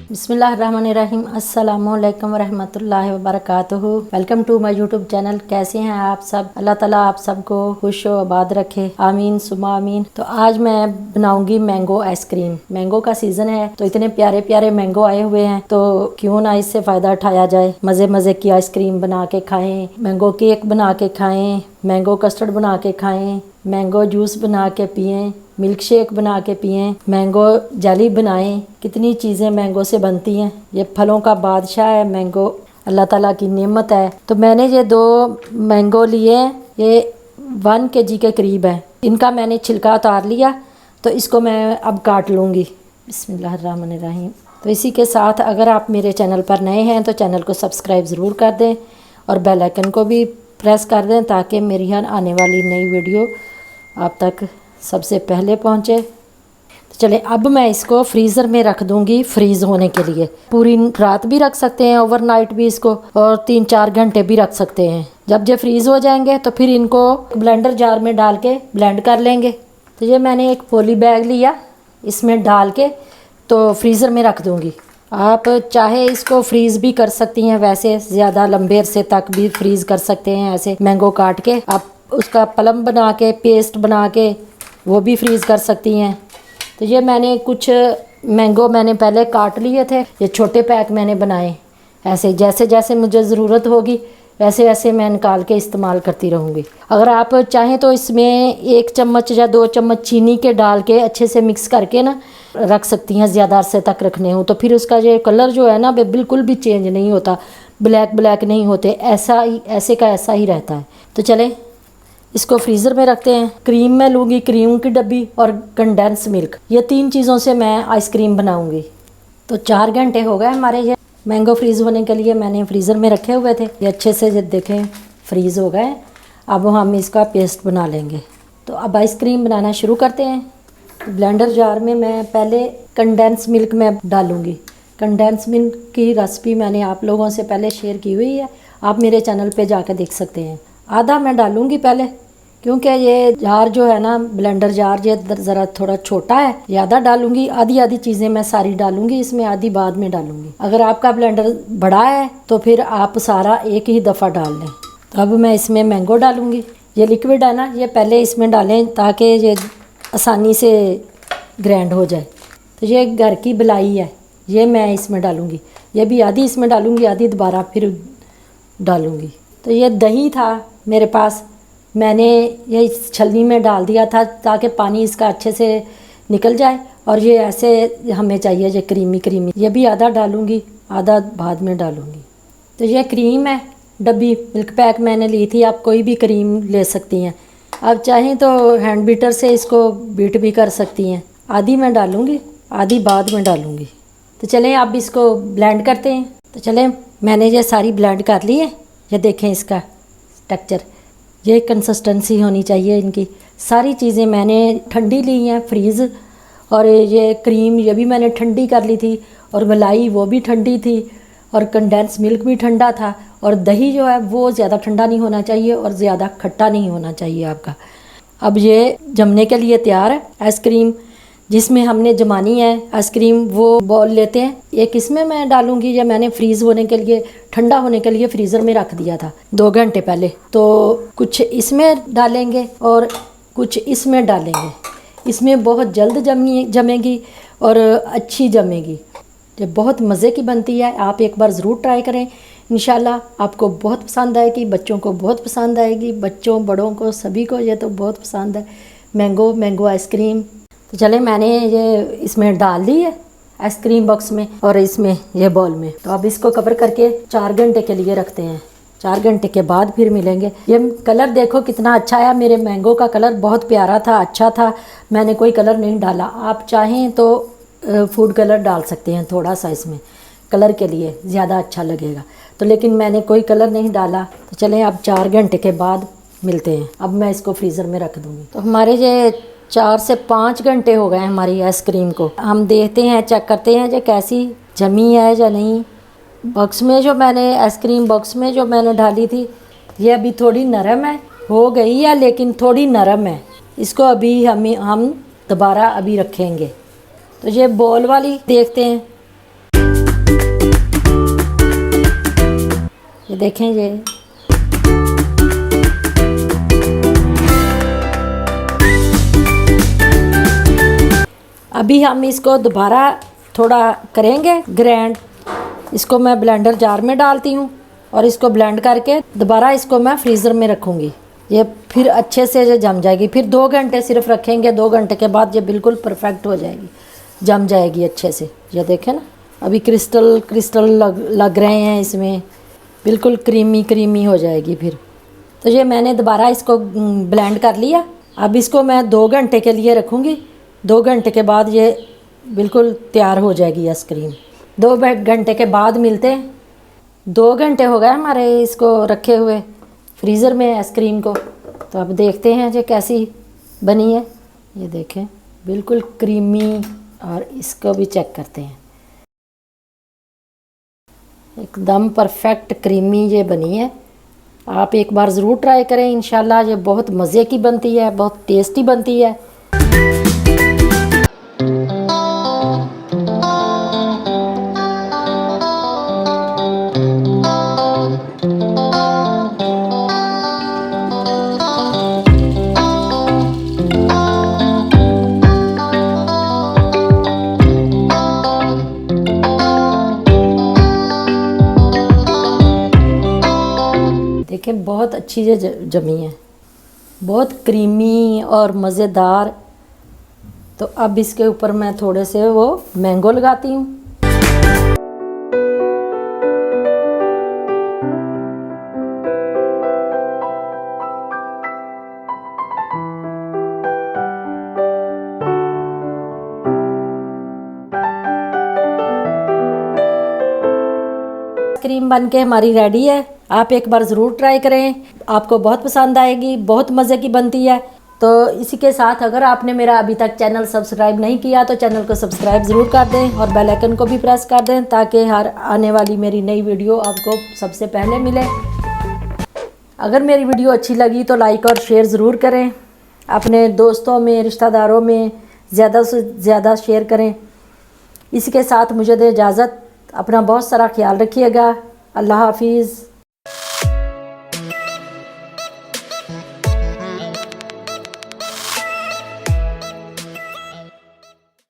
बिस्मिल्लाहिर्रहमानिर्रहीम। अस्सलामुअलैकुम वरहमतुल्लाहि वबरकातुहू। Welcome to my YouTube channel. कैसे हैं आप सब? अल्लाह ताला आप सबको खुश व आबाद रखे, आमीन सुमा आमीन। तो आज मैं बनाऊंगी मैंगो आइसक्रीम। मैंगो का सीजन है तो इतने प्यारे प्यारे मैंगो आए हुए हैं, तो क्यों ना इससे फ़ायदा उठाया जाए। मज़े मज़े की आइसक्रीम बना के खाएँ, मैंगो केक बना के खाएँ, मैंगो कस्टर्ड बना के खाएँ, मैंगो जूस बना के पिएँ, मिल्क शेक बना के पिएँ, मैंगो जेली बनाएं। कितनी चीज़ें मैंगो से बनती हैं। ये फलों का बादशाह है मैंगो, अल्लाह ताला की नेमत है। तो मैंने ये 2 मैंगो लिए, ये 1 kg के करीब है। इनका मैंने छिलका उतार लिया, तो इसको मैं अब काट लूँगी। बिस्मिल्लाहिर्रहमानिर्रहीम। तो इसी के साथ अगर आप मेरे चैनल पर नए हैं तो चैनल को सब्सक्राइब ज़रूर कर दें और बेल आइकन को भी प्रेस कर दें, ताकि मेरी हर आने वाली नई वीडियो आप तक सबसे पहले पहुँचे। तो चले अब मैं इसको फ्रीज़र में रख दूँगी फ्रीज़ होने के लिए। पूरी रात भी रख सकते हैं, ओवरनाइट भी इसको, और 3-4 घंटे भी रख सकते हैं। जब ये फ्रीज़ हो जाएंगे तो फिर इनको ब्लेंडर जार में डाल के ब्लेंड कर लेंगे। तो ये मैंने एक पॉली बैग लिया, इसमें डाल के तो फ्रीज़र में रख दूँगी। आप चाहे इसको फ्रीज़ भी कर सकती हैं, वैसे ज़्यादा लंबे अरसे तक भी फ्रीज़ कर सकते हैं। ऐसे मैंगो काट के आप उसका पलम बना के, पेस्ट बना के वो भी फ्रीज़ कर सकती हैं। तो ये मैंने कुछ मैंगो मैंने पहले काट लिए थे, ये छोटे पैक मैंने बनाए। ऐसे जैसे जैसे मुझे ज़रूरत होगी वैसे वैसे मैं निकाल के इस्तेमाल करती रहूँगी। अगर आप चाहें तो इसमें 1 चम्मच या 2 चम्मच चीनी के डाल के अच्छे से मिक्स करके ना रख सकती हैं, ज़्यादा अरसे तक रखने हो तो। फिर उसका ये कलर जो है ना बिल्कुल भी चेंज नहीं होता, ब्लैक ब्लैक नहीं होते, ऐसा ही ऐसे का ऐसा ही रहता है। तो चले इसको फ्रीज़र में रखते हैं। क्रीम मैं लूँगी, क्रीम की डब्बी और कंडेंस मिल्क, ये 3 चीज़ों से मैं आइसक्रीम बनाऊँगी। तो 4 घंटे हो गए हमारे ये मैंगो फ्रीज़ होने के लिए, मैंने फ्रीज़र में रखे हुए थे। ये अच्छे से जब देखें फ्रीज़ हो गए। अब हम इसका पेस्ट बना लेंगे। तो अब आइसक्रीम बनाना शुरू करते हैं। ब्लेंडर जार में मैं पहले कंडेंस मिल्क में डालूँगी। कंडेंस मिल्क की रेसिपी मैंने आप लोगों से पहले शेयर की हुई है, आप मेरे चैनल पे जाकर देख सकते हैं। आधा मैं डालूँगी पहले, क्योंकि ये जार जो है ना ब्लेंडर जार ये ज़रा थोड़ा छोटा है, ज़्यादा डालूँगी। आधी आधी चीज़ें मैं सारी डालूँगी इसमें, आधी बाद में डालूँगी। अगर आपका ब्लेंडर बड़ा है तो फिर आप सारा एक ही दफ़ा डाल लें। तो अब मैं इसमें मैंगो डालूँगी। ये लिक्विड है ना, ये पहले इसमें डालें ताकि ये आसानी से ग्राइंड हो जाए। तो ये घर की बिलाई है, ये मैं इसमें डालूँगी। ये भी आधी इसमें डालूँगी, आधी दोबारा फिर डालूँगी। तो ये दही था मेरे पास, मैंने ये इस छलनी में डाल दिया था ताकि पानी इसका अच्छे से निकल जाए। और ये ऐसे हमें चाहिए ये क्रीमी क्रीमी। ये भी आधा डालूँगी, आधा बाद में डालूँगी। तो ये क्रीम है डब्बी, मिल्क पैक मैंने ली थी। आप कोई भी क्रीम ले सकती हैं, आप चाहें तो हैंड बीटर से इसको बीट भी कर सकती हैं। आधी मैं डालूँगी, आधी बाद में डालूँगी। तो चलें अब इसको ब्लेंड करते हैं। तो चलें, मैंने ये सारी ब्लेंड कर ली है। ये देखें इसका टेक्सचर, ये कंसिस्टेंसी होनी चाहिए इनकी। सारी चीज़ें मैंने ठंडी ली हैं फ्रीज़, और ये क्रीम ये भी मैंने ठंडी कर ली थी, और मलाई वो भी ठंडी थी, और कंडेंस मिल्क भी ठंडा था, और दही जो है वो ज़्यादा ठंडा नहीं होना चाहिए और ज़्यादा खट्टा नहीं होना चाहिए आपका। अब ये जमने के लिए तैयार है आइसक्रीम। जिसमें हमने जमानी है आइसक्रीम वो बॉल लेते हैं। एक इसमें मैं डालूंगी, या मैंने फ्रीज़ होने के लिए, ठंडा होने के लिए फ्रीज़र में रख दिया था 2 घंटे पहले। तो कुछ इसमें डालेंगे और कुछ इसमें डालेंगे। इसमें बहुत जल्द जमेगी और अच्छी जमेगी। ये बहुत मज़े की बनती है, आप एक बार ज़रूर ट्राई करें। इंशाल्लाह आपको बहुत पसंद आएगी, बच्चों को बहुत पसंद आएगी, बच्चों बड़ों को सभी को ये तो बहुत पसंद है मैंगो आइसक्रीम। तो चले मैंने ये इसमें डाल दी है आइसक्रीम बॉक्स में और इसमें ये बॉल में। तो अब इसको कवर करके 4 घंटे के लिए रखते हैं। 4 घंटे के बाद फिर मिलेंगे। ये कलर देखो कितना अच्छा है, मेरे मैंगो का कलर बहुत प्यारा था, अच्छा था। मैंने कोई कलर नहीं डाला। आप चाहें तो फूड कलर डाल सकते हैं थोड़ा सा इसमें कलर के लिए, ज़्यादा अच्छा लगेगा। तो लेकिन मैंने कोई कलर नहीं डाला। तो चलें अब 4 घंटे के बाद मिलते हैं। अब मैं इसको फ्रीज़र में रख दूँगी। तो हमारे ये 4 से 5 घंटे हो गए हमारी आइसक्रीम को। हम देखते हैं, चेक करते हैं जो कैसी जमी है या नहीं। बॉक्स में जो मैंने आइसक्रीम बॉक्स में जो मैंने डाली थी ये अभी थोड़ी नरम है, हो गई है लेकिन थोड़ी नरम है। इसको अभी हम दोबारा अभी रखेंगे तो ये बॉल वाली देखते हैं। ये देखें, ये अभी हम इसको दोबारा थोड़ा करेंगे ग्राइंड। इसको मैं ब्लेंडर जार में डालती हूँ और इसको ब्लेंड करके दोबारा इसको मैं फ्रीज़र में रखूँगी। ये फिर अच्छे से ये जम जाएगी। फिर 2 घंटे सिर्फ रखेंगे, 2 घंटे के बाद ये बिल्कुल परफेक्ट हो जाएगी, जम जाएगी अच्छे से। ये देखें ना, अभी क्रिस्टल क्रिस्टल लग रहे हैं इसमें, बिल्कुल क्रीमी क्रीमी हो जाएगी फिर। तो ये मैंने दोबारा इसको ब्लेंड कर लिया। अब इसको मैं 2 घंटे के लिए रखूँगी। 2 घंटे के बाद ये बिल्कुल तैयार हो जाएगी आइसक्रीम। 2 घंटे के बाद मिलते हैं। 2 घंटे हो गए हमारे इसको रखे हुए फ्रीज़र में आइसक्रीम को। तो अब देखते हैं ये कैसी बनी है। ये देखें, बिल्कुल क्रीमी। और इसको भी चेक करते हैं, एकदम परफेक्ट क्रीमी ये बनी है। आप एक बार ज़रूर ट्राई करें, इंशाल्लाह ये बहुत मज़े की बनती है, बहुत टेस्टी बनती है। देखें, बहुत अच्छी ये जमी है, बहुत क्रीमी और मज़ेदार। तो अब इसके ऊपर मैं थोड़े से वो मैंगो लगाती हूँ। आइसक्रीम बनके हमारी रेडी है। आप एक बार ज़रूर ट्राई करें, आपको बहुत पसंद आएगी, बहुत मज़े की बनती है। तो इसी के साथ अगर आपने मेरा अभी तक चैनल सब्सक्राइब नहीं किया तो चैनल को सब्सक्राइब ज़रूर कर दें और बेल आइकन को भी प्रेस कर दें, ताकि हर आने वाली मेरी नई वीडियो आपको सबसे पहले मिले। अगर मेरी वीडियो अच्छी लगी तो लाइक और शेयर ज़रूर करें, अपने दोस्तों में, रिश्तेदारों में ज़्यादा से ज़्यादा शेयर करें। इसी के साथ मुझे दे इजाज़त। अपना बहुत सारा ख्याल रखिएगा। अल्लाह हाफिज़।